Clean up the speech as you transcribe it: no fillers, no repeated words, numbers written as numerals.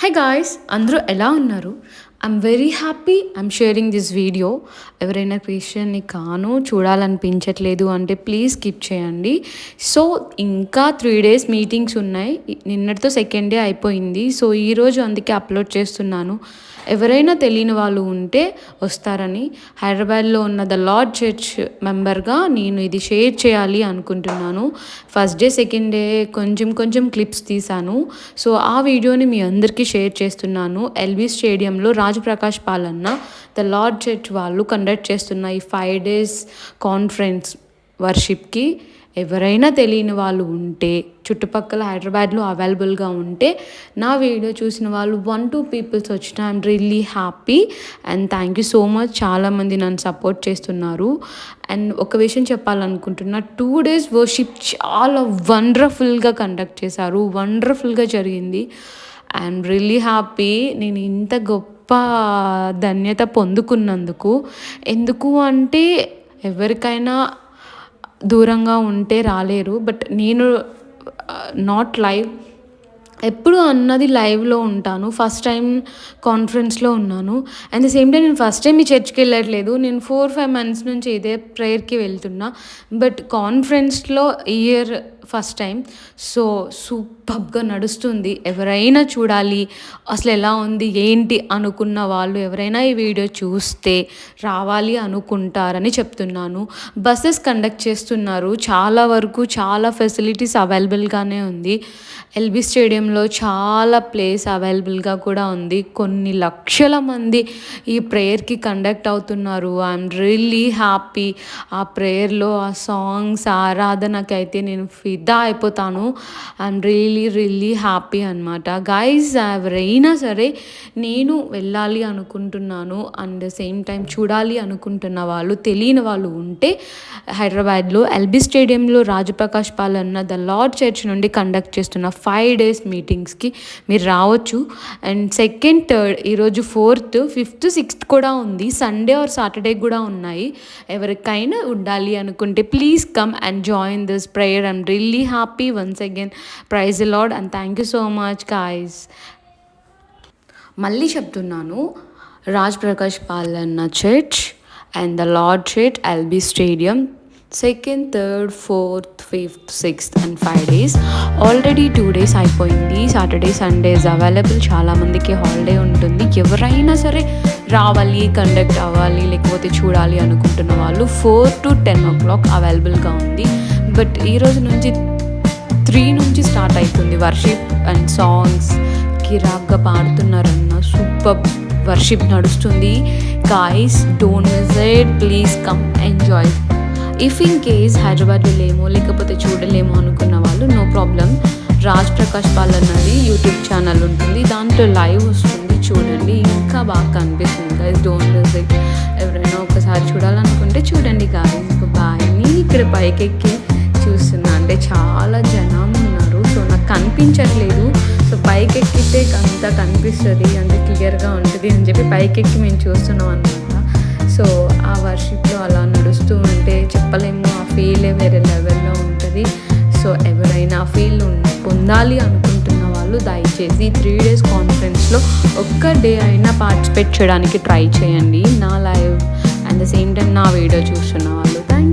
High guys, అందరూ ఎలా ఉన్నారు? I'm very happy I'm sharing this video. ఎవరైనా క్రిస్టియన్ని చూడాలనిపించట్లేదు అంటే ప్లీజ్ స్కిప్ చేయండి. సో ఇంకా 3 days మీటింగ్స్ ఉన్నాయి. నిన్నటితో సెకండ్ డే అయిపోయింది. సో ఈరోజు అందుకే అప్లోడ్ చేస్తున్నాను. ఎవరైనా తెలియని వాళ్ళు ఉంటే వస్తారని, హైదరాబాద్లో ఉన్న ద లార్డ్ చర్చ్ మెంబర్గా నేను ఇది షేర్ చేయాలి అనుకుంటున్నాను. ఫస్ట్ డే సెకండ్ డే కొంచెం క్లిప్స్ తీశాను. సో ఆ వీడియోని మీ అందరికీ షేర్ చేస్తున్నాను. ఎల్బీ స్టేడియంలో రాజప్రకాష్ పాలన్న ద లార్డ్ చర్చ్ వాళ్ళు కండక్ట్ చేస్తున్న ఈ 5 days కాన్ఫరెన్స్ వర్షిప్కి ఎవరైనా తెలియని వాళ్ళు ఉంటే, చుట్టుపక్కల హైదరాబాద్లో అవైలబుల్గా ఉంటే, నా వీడియో చూసిన వాళ్ళు 1-2 పీపుల్స్ వచ్చిన I'm really happy and thank you so much. చాలామంది నన్ను సపోర్ట్ చేస్తున్నారు. అండ్ ఒక విషయం చెప్పాలనుకుంటున్నా, 2 days వర్షిప్ చాలా వండర్ఫుల్గా కండక్ట్ చేశారు. వండర్ఫుల్గా జరిగింది. I'm really happy. నేను ఇంత గొప్ప ధన్యత పొందుకున్నందుకు. ఎందుకు అంటే ఎవరికైనా దూరంగా ఉంటే రాలేరు. బట్ నేను నాట్ లైవ్ ఎప్పుడు అన్నది లైవ్లో ఉంటాను. ఫస్ట్ టైం కాన్ఫరెన్స్లో ఉన్నాను. అట్ ద సేమ్ టైం నేను ఫస్ట్ టైం ఈ చర్చ్కి వెళ్ళట్లేదు. నేను 4-5 months నుంచి ఇదే ప్రేయర్కి వెళ్తున్నా. బట్ కాన్ఫరెన్స్లో ఇయర్ ఫస్ట్ టైం. సో సూపర్గా నడుస్తుంది. ఎవరైనా చూడాలి అసలు ఎలా ఉంది ఏంటి అనుకున్న వాళ్ళు ఎవరైనా ఈ వీడియో చూస్తే రావాలి అనుకుంటారని చెప్తున్నాను. బస్సెస్ కండక్ట్ చేస్తున్నారు. చాలా వరకు చాలా ఫెసిలిటీస్ అవైలబుల్గానే ఉంది. ఎల్బీ స్టేడియంలో చాలా ప్లేస్ అవైలబుల్గా కూడా ఉంది. కొన్ని లక్షల మంది ఈ ప్రేయర్కి కండక్ట్ అవుతున్నారు. I'm really happy. ఆ ప్రేయర్లో ఆ సాంగ్స్ ఆరాధనకైతే నేను ఫిదా అయిపోతాను. ఐఎమ్ రియల్లీ హ్యాపీ అనమాట. గైస్, ఎవరైనా సరే నేను వెళ్ళాలి అనుకుంటున్నాను అండ్ సేమ్ టైం చూడాలి అనుకుంటున్న వాళ్ళు, తెలియని వాళ్ళు ఉంటే హైదరాబాద్లో ఎల్బీ స్టేడియంలో రాజప్రకాష్ పాలన్న ద లార్డ్ చర్చ్ నుండి కండక్ట్ చేస్తున్న 5 days మీటింగ్స్కి మీరు రావచ్చు. అండ్ సెకండ్, థర్డ్, ఈరోజు 4th, 5th, 6th కూడా ఉంది. సండే ఆర్ సాటర్డే కూడా ఉన్నాయి. ఎవరికైనా ఉండాలి అనుకుంటే please come and join this prayer. I'm really happy. Once again praise the Lord and thank you so much guys. మళ్ళీ చెప్తున్నాను, రాజ్ ప్రకాష్ పాలన్న church and the Lord church LB stadium 2nd, 3rd, 4th, 5th, 6th and 5 days. Already 2 days అయిపోయింది. Saturday Sundays available. చాలామందికి holiday ఉంటుంది. ఎవరైనా సరే రావాలి, conduct అవ్వాలి, లేకపోతే చూడాలి అనుకుంటున్న వాళ్ళు 4 to 10 o'clock అవైలబుల్గా ఉంది. బట్ ఈరోజు నుంచి 3 నుంచి స్టార్ట్ అవుతుంది వర్షిప్ అండ్ సాంగ్స్. కిరాక్గా పాడుతున్నారన్న సూపర్ వర్షిప్ నడుస్తుంది. Guys, don't miss it. Please come enjoy. If in case హైదరాబాద్లో లేమో లేకపోతే చూడలేమో అనుకున్న వాళ్ళు నో ప్రాబ్లం. రాజ్ ప్రకాష్ పాలన్నది యూట్యూబ్ ఛానల్ ఉంటుంది. దాంట్లో లైవ్ వస్తుంది, చూడండి. ఇంకా బాగా కనిపిస్తుంది. Guys, don't miss it. ఎవరైనా ఒకసారి చూడాలనుకుంటే చూడండి గాయ్స్. బాయ్. నేను ఇక్కడ పైకెక్కి చూస్తున్నా అంటే చాలా జనం ఉన్నారు. సో నాకు కనిపించట్లేదు. సో పైకెక్కితే అంతా కనిపిస్తుంది, అంత క్లియర్గా ఉంటుంది అని చెప్పి పైకెక్కి మేము చూస్తున్నాం అనమాట. సో ఆ వర్షిప్లో అలా నడుస్తూ ఉంటే చెప్పలేము, ఆ ఫీలే వేరే లెవెల్లో ఉంటుంది. సో ఎవరైనా ఆ ఫీల్ పొందాలి అనుకుంటున్న వాళ్ళు దయచేసి 3 days కాన్ఫరెన్స్లో ఒక్క డే అయినా పార్టిసిపేట్ చేయడానికి ట్రై చేయండి. నా live and the same time నా వీడియో చూస్తున్న వాళ్ళు. థ్యాంక్